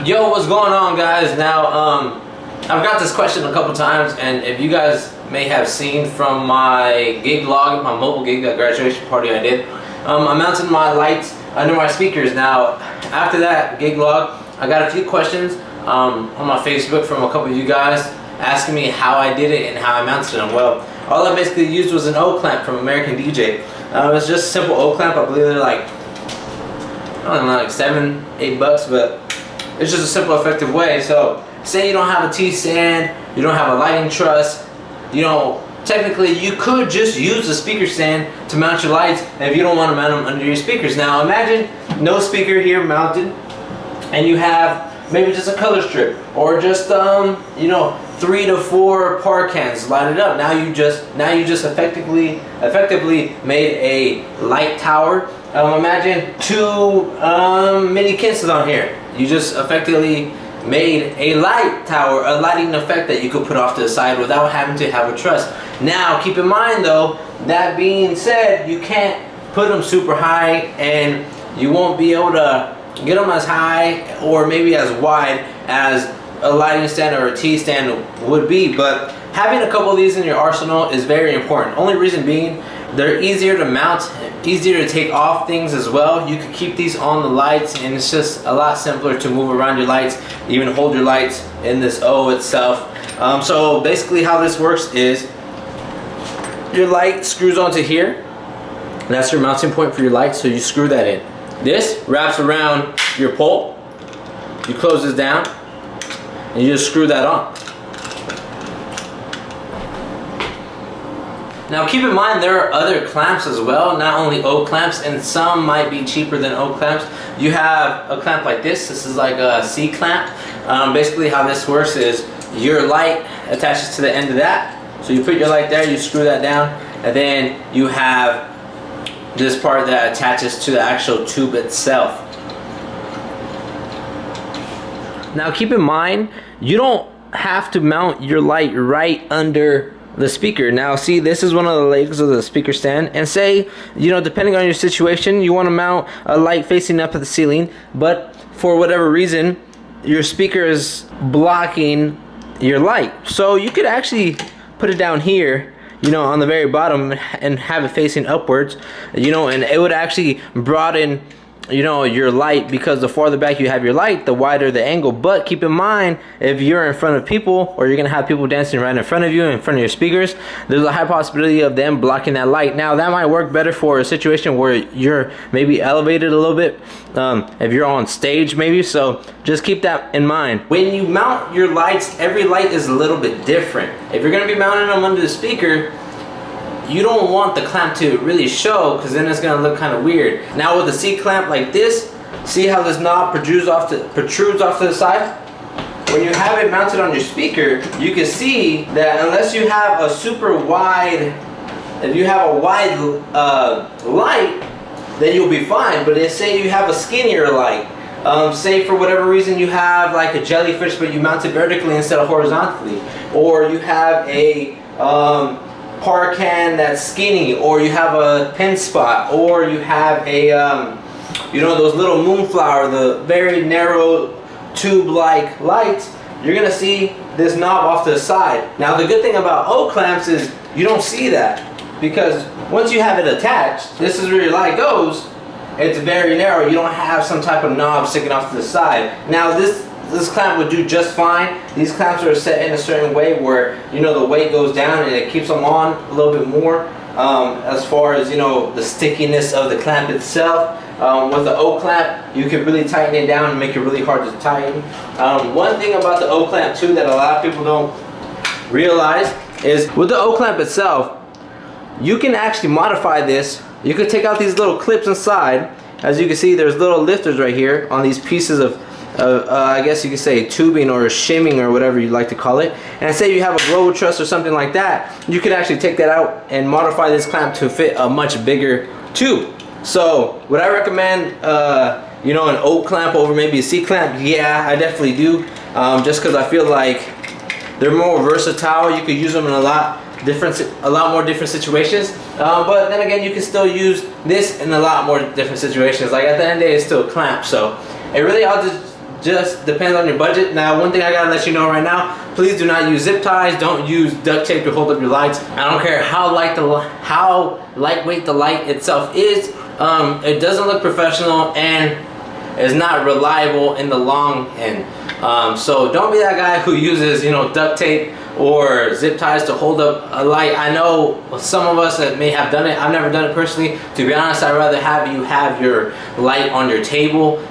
Yo, what's going on, guys? Now, I've got this question a couple times, and if you guys may have seen from my gig log, my mobile gig, that graduation party I did, I mounted my lights under my speakers. Now, after that gig log, I got a few questions on my Facebook from a couple of you guys asking me how I did it and how I mounted them. Well, all I basically used was an O clamp from American DJ. It was just a simple O clamp. I believe they're like, I don't know, like $7-8, but it's just a simple, effective way. So, say you don't have a T-stand, you don't have a lighting truss, you know, technically you could just use a speaker stand to mount your lights if you don't want to mount them under your speakers. Now, imagine no speaker here mounted, and you have maybe just a color strip, or just you know, 3 to 4 par cans lighted up. Now you just effectively made a light tower. Imagine 2 mini Kinses on here. You just effectively made a light tower, a lighting effect that you could put off to the side without having to have a truss. Now, keep in mind though, that being said, you can't put them super high, and you won't be able to get them as high or maybe as wide as a lighting stand or a T-stand would be. But having a couple of these in your arsenal is very important. Only reason being, they're easier to mount, easier to take off things as well. You can keep these on the lights, and it's just a lot simpler to move around your lights, even hold your lights in this O itself. So basically how this works is your light screws onto here. That's your mounting point for your light, so you screw that in. This wraps around your pole. You close this down, and you just screw that on. Now keep in mind, there are other clamps as well, not only O clamps, and some might be cheaper than O clamps. You have a clamp like this. This is like a C clamp. Basically how this works is your light attaches to the end of that. So you put your light there, you screw that down, and then you have this part that attaches to the actual tube itself. Now keep in mind, you don't have to mount your light right under the speaker. Now see, this is one of the legs of the speaker stand, and say, you know, depending on your situation, you want to mount a light facing up at the ceiling, but for whatever reason your speaker is blocking your light. So you could actually put it down here, you know, on the very bottom, and have it facing upwards, you know, and it would actually broaden, you know, your light, because the farther back you have your light, the wider the angle. But keep in mind, if you're in front of people, or you're gonna have people dancing right in front of you, in front of your speakers, there's a high possibility of them blocking that light. Now that might work better for a situation where you're maybe elevated a little bit, if you're on stage maybe. So just keep that in mind. When you mount your lights, every light is a little bit different. If you're gonna be mounting them under the speaker, you don't want the clamp to really show, because then it's gonna look kind of weird. Now with a C clamp like this, see how this knob protrudes off to the side? When you have it mounted on your speaker, you can see that unless you have a super wide, if you have a wide light, then you'll be fine. But if say you have a skinnier light, say for whatever reason you have like a jellyfish, but you mount it vertically instead of horizontally, or you have a par can that's skinny, or you have a pin spot, or you have a you know, those little moonflower, the very narrow tube like lights, you're gonna see this knob off to the side. Now the good thing about O clamps is you don't see that, because once you have it attached, this is where your light goes, it's very narrow. You don't have some type of knob sticking off to the side. Now this clamp would do just fine. These clamps are set in a certain way where, you know, the weight goes down and it keeps them on a little bit more, as far as, you know, the stickiness of the clamp itself. With the O clamp, you can really tighten it down and make it really hard to tighten. One thing about the O clamp too that a lot of people don't realize is, with the O clamp itself, you can actually modify this. You could take out these little clips inside. As you can see, there's little lifters right here on these pieces of I guess you could say tubing or shimming or whatever you like to call it. And say you have a glow truss or something like that, you could actually take that out and modify this clamp to fit a much bigger tube. So would I recommend you know, an O clamp over maybe a C clamp? Yeah, I definitely do, just because I feel like they're more versatile. You could use them in a lot more different situations, but then again, you can still use this in a lot more different situations. Like at the end of the day, it's still a clamp, so it really all just just depends on your budget. Now, one thing I gotta let you know right now, please do not use zip ties. Don't use duct tape to hold up your lights. I don't care how lightweight the light itself is. It doesn't look professional and is not reliable in the long end. So don't be that guy who uses, you know, duct tape or zip ties to hold up a light. I know some of us that may have done it. I've never done it personally. To be honest, I'd rather have you have your light on your table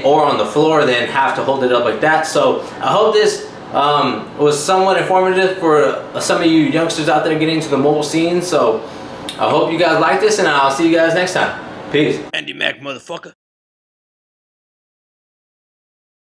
or on the floor than have to hold it up like that. So I hope this was somewhat informative for some of you youngsters out there getting into the mobile scene. So I hope you guys like this, and I'll see you guys next time. Peace. Andy Mac, motherfucker.